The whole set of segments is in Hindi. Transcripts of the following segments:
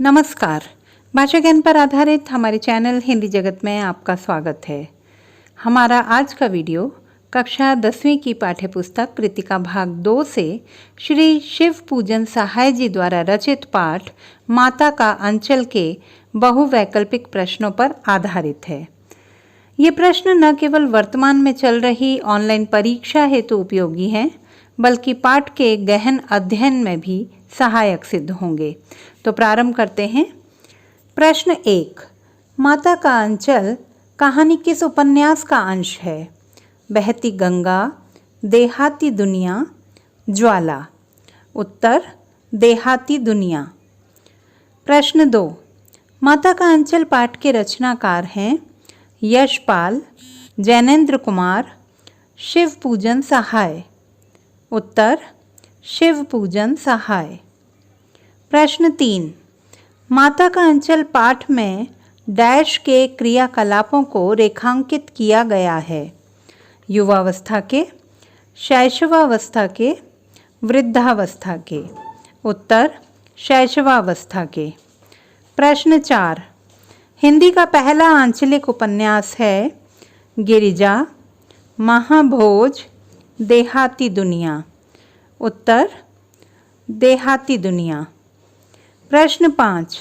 नमस्कार। भाषा ज्ञान पर आधारित हमारे चैनल हिंदी जगत में आपका स्वागत है। हमारा आज का वीडियो कक्षा 10वीं की पाठ्यपुस्तक कृतिका भाग 2 से श्री शिव पूजन सहाय जी द्वारा रचित पाठ माता का अंचल के बहुवैकल्पिक प्रश्नों पर आधारित है। ये प्रश्न न केवल वर्तमान में चल रही ऑनलाइन परीक्षा हेतु उपयोगी हैं, बल्कि पाठ के गहन अध्ययन में भी सहायक सिद्ध होंगे। तो प्रारंभ करते हैं। प्रश्न 1। माता का अंचल कहानी किस उपन्यास का अंश है? बहती गंगा, देहाती दुनिया, ज्वाला। उत्तर देहाती दुनिया। प्रश्न 2। माता का अंचल पाठ के रचनाकार हैं यशपाल, जैनेन्द्र कुमार, शिव पूजन सहाय। उत्तर शिव पूजन सहाय। प्रश्न 3। माता का अंचल पाठ में डैश के क्रियाकलापों को रेखांकित किया गया है? युवावस्था के, शैशवावस्था के, वृद्धावस्था के। उत्तर शैशवावस्था के। प्रश्न 4। हिंदी का पहला आंचलिक उपन्यास है गिरिजा, महाभोज, देहाती दुनिया। उत्तर देहाती दुनिया। प्रश्न 5।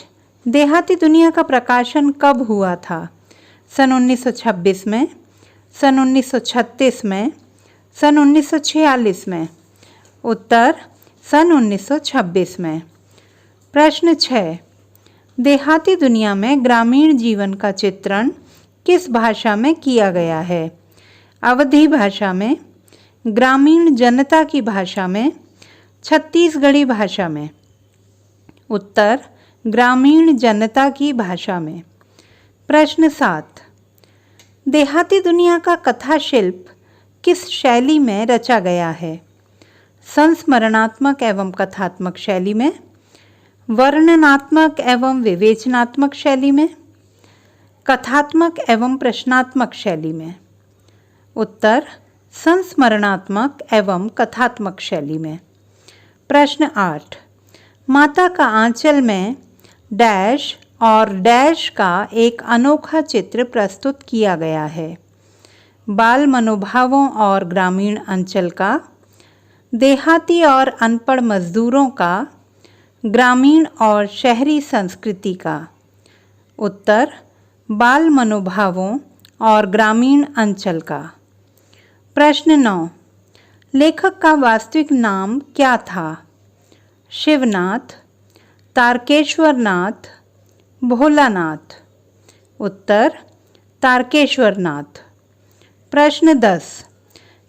देहाती दुनिया का प्रकाशन कब हुआ था? सन 1926 में, सन 1936 में, सन 1946 में। उत्तर सन 1926 में। प्रश्न 6। देहाती दुनिया में ग्रामीण जीवन का चित्रण किस भाषा में किया गया है? अवधी भाषा में, ग्रामीण जनता की भाषा में, छत्तीसगढ़ी भाषा में। उत्तर ग्रामीण जनता की भाषा में। प्रश्न 7। देहाती दुनिया का कथा शिल्प किस शैली में रचा गया है? संस्मरणात्मक एवं कथात्मक शैली में, वर्णनात्मक एवं विवेचनात्मक शैली में, कथात्मक एवं प्रश्नात्मक शैली में। उत्तर संस्मरणात्मक एवं कथात्मक शैली में। प्रश्न 8। माता का आंचल में डैश और डैश का एक अनोखा चित्र प्रस्तुत किया गया है। बाल मनोभावों और ग्रामीण अंचल का, देहाती और अनपढ़ मजदूरों का, ग्रामीण और शहरी संस्कृति का। उत्तर बाल मनोभावों और ग्रामीण अंचल का। प्रश्न 9। लेखक का वास्तविक नाम क्या था? शिवनाथ, तारकेश्वरनाथ, भोलानाथ। उत्तर तारकेश्वरनाथ। प्रश्न 10।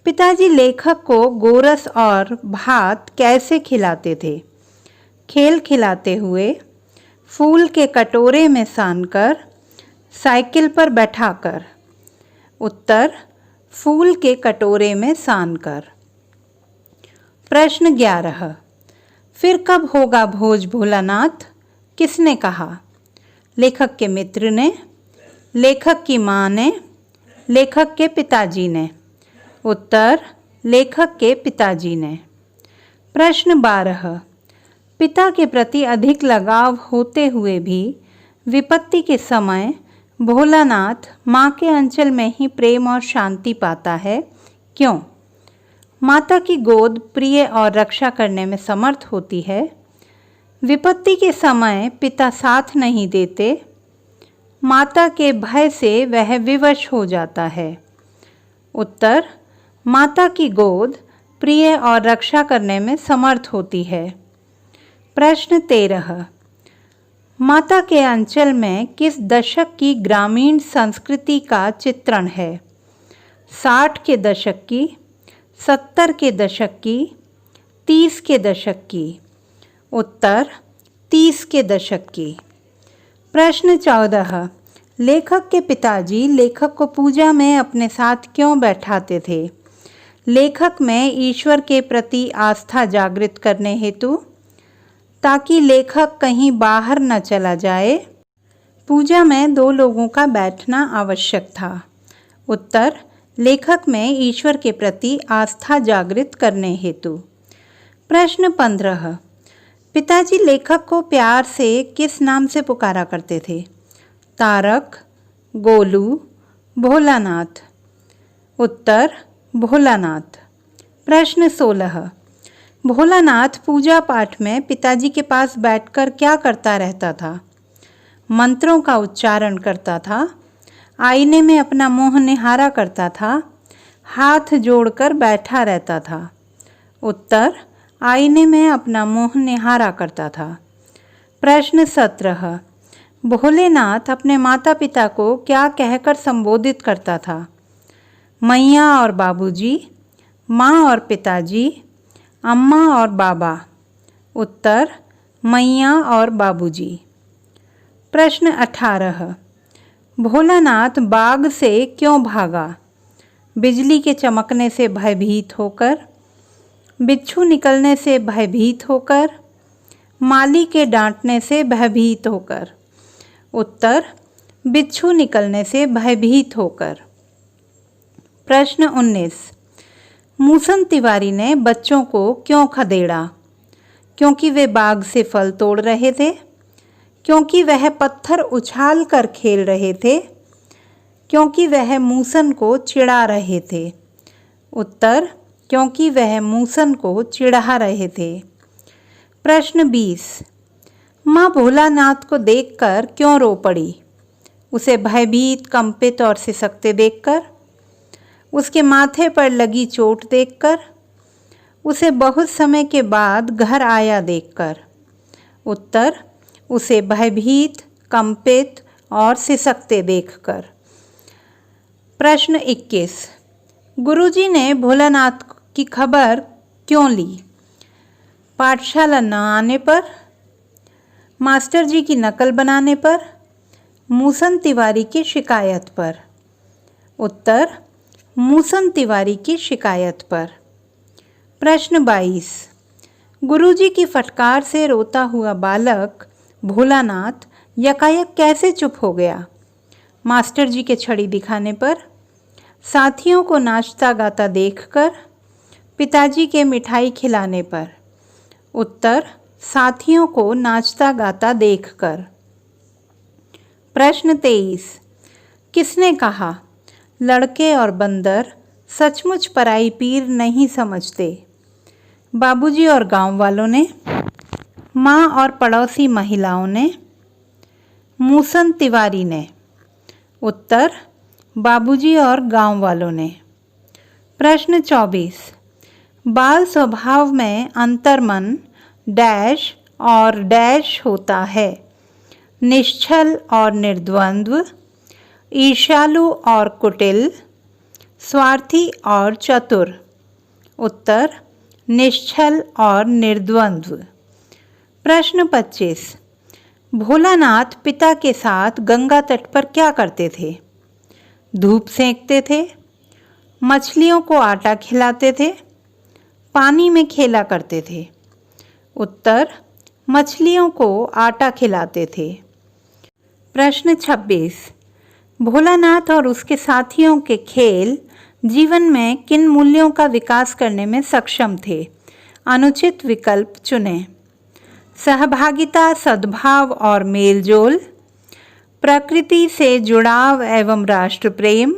पिताजी लेखक को गोरस और भात कैसे खिलाते थे? खेल खिलाते हुए, फूल के कटोरे में सानकर, साइकिल पर बैठाकर। उत्तर फूल के कटोरे में सानकर। प्रश्न 11। फिर कब होगा भोज भोलानाथ? किसने कहा? लेखक के मित्र ने, लेखक की माँ ने, लेखक के पिताजी ने। उत्तर लेखक के पिताजी ने। प्रश्न 12। पिता के प्रति अधिक लगाव होते हुए भी विपत्ति के समय भोलानाथ माँ के अंचल में ही प्रेम और शांति पाता है, क्यों? माता की गोद प्रिय और रक्षा करने में समर्थ होती है। विपत्ति के समय पिता साथ नहीं देते। माता के भय से वह विवश हो जाता है। उत्तर माता की गोद प्रिय और रक्षा करने में समर्थ होती है। प्रश्न 13। माता के अंचल में किस दशक की ग्रामीण संस्कृति का चित्रण है? 60 के दशक की, 70 के दशक की, 30 के दशक की। उत्तर 30 के दशक की। प्रश्न 14। लेखक के पिताजी लेखक को पूजा में अपने साथ क्यों बैठाते थे? लेखक में ईश्वर के प्रति आस्था जागृत करने हेतु, ताकि लेखक कहीं बाहर न चला जाए। पूजा में 2 लोगों का बैठना आवश्यक था। उत्तर लेखक में ईश्वर के प्रति आस्था जागृत करने हेतु। प्रश्न 15। पिताजी लेखक को प्यार से किस नाम से पुकारा करते थे? तारक, गोलू, भोलानाथ। उत्तर भोलानाथ। प्रश्न 16। भोलानाथ पूजा पाठ में पिताजी के पास बैठकर क्या करता रहता था? मंत्रों का उच्चारण करता था, आईने में अपना मुंह निहारा करता था, हाथ जोड़कर बैठा रहता था। उत्तर आईने में अपना मुंह निहारा करता था। प्रश्न 17। भोलेनाथ अपने माता पिता को क्या कहकर संबोधित करता था? मैया और बाबूजी, माँ और पिताजी, अम्मा और बाबा। उत्तर मैया और बाबूजी। प्रश्न 18। भोलानाथ बाग से क्यों भागा? बिजली के चमकने से भयभीत होकर, बिच्छू निकलने से भयभीत होकर, माली के डांटने से भयभीत होकर। उत्तर बिच्छू निकलने से भयभीत होकर। प्रश्न 19। मूसन तिवारी ने बच्चों को क्यों खदेड़ा? क्योंकि वे बाग से फल तोड़ रहे थे, क्योंकि वह पत्थर उछाल कर खेल रहे थे, क्योंकि वह मूसन को चिढ़ा रहे थे। उत्तर क्योंकि वह मूसन को चिढ़ा रहे थे। प्रश्न 20। माँ भोलानाथ को देखकर क्यों रो पड़ी? उसे भयभीत, कंपित और सिसकते देखकर, उसके माथे पर लगी चोट देखकर, उसे बहुत समय के बाद घर आया देखकर। उत्तर उसे भयभीत, कंपित और सिसकते देखकर। प्रश्न 21। गुरुजी ने भोलानाथ की खबर क्यों ली? पाठशाला न आने पर, मास्टर जी की नकल बनाने पर, मूसन तिवारी की शिकायत पर। उत्तर मूसन तिवारी की शिकायत पर। प्रश्न 22। गुरुजी की फटकार से रोता हुआ बालक भोलानाथ यकायक कैसे चुप हो गया? मास्टर जी के छड़ी दिखाने पर, साथियों को नाचता गाता देखकर, पिताजी के मिठाई खिलाने पर। उत्तर साथियों को नाचता गाता देखकर। प्रश्न 23। किसने कहा लड़के और बंदर सचमुच पराई पीर नहीं समझते? बाबूजी और गांव वालों ने, माँ और पड़ोसी महिलाओं ने, मूसन तिवारी ने। उत्तर बाबूजी और गांव वालों ने। प्रश्न 24। बाल स्वभाव में अंतर्मन डैश और डैश होता है? निश्चल और निर्द्वंद्व, ईर्ष्यालु और कुटिल, स्वार्थी और चतुर। उत्तर निश्चल और निर्द्वंद्व। प्रश्न 25। भोलानाथ पिता के साथ गंगा तट पर क्या करते थे? धूप सेंकते थे, मछलियों को आटा खिलाते थे, पानी में खेला करते थे। उत्तर मछलियों को आटा खिलाते थे। प्रश्न 26। भोलानाथ और उसके साथियों के खेल जीवन में किन मूल्यों का विकास करने में सक्षम थे? अनुचित विकल्प चुनें। सहभागिता, सद्भाव और मेलजोल, प्रकृति से जुड़ाव एवं राष्ट्र प्रेम,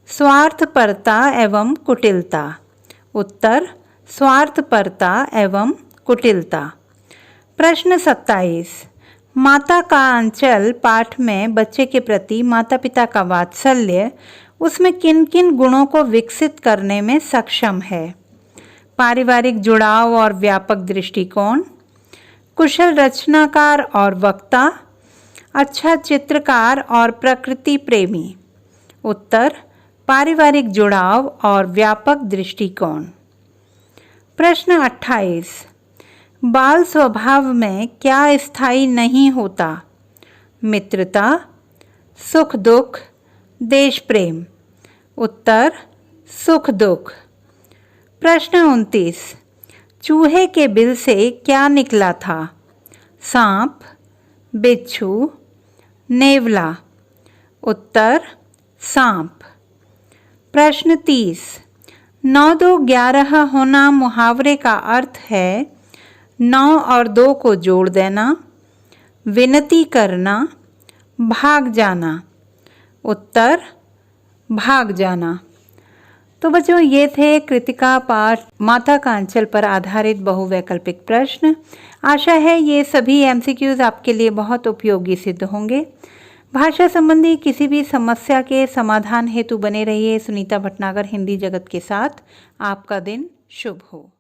स्वार्थपरता एवं कुटिलता। उत्तर स्वार्थपरता एवं कुटिलता। प्रश्न 27। माता का अंचल पाठ में बच्चे के प्रति माता पिता का वात्सल्य उसमें किन किन गुणों को विकसित करने में सक्षम है? पारिवारिक जुड़ाव और व्यापक दृष्टिकोण, कुशल रचनाकार और वक्ता, अच्छा चित्रकार और प्रकृति प्रेमी। उत्तर पारिवारिक जुड़ाव और व्यापक दृष्टिकोण। प्रश्न 28। बाल स्वभाव में क्या स्थायी नहीं होता? मित्रता, सुख दुख, देश प्रेम। उत्तर सुख दुख। प्रश्न 29। चूहे के बिल से क्या निकला था? सांप, बिच्छू, नेवला। उत्तर सांप। प्रश्न 30। 9 2 11 होना मुहावरे का अर्थ है 9 और 2 को जोड़ देना, विनती करना, भाग जाना। उत्तर भाग जाना। तो बच्चों, ये थे कृतिका पाठ माता का अंचल पर आधारित बहुवैकल्पिक प्रश्न। आशा है ये सभी एमसीक्यूज आपके लिए बहुत उपयोगी सिद्ध होंगे। भाषा संबंधी किसी भी समस्या के समाधान हेतु बने रहिए सुनीता भटनागर हिंदी जगत के साथ। आपका दिन शुभ हो।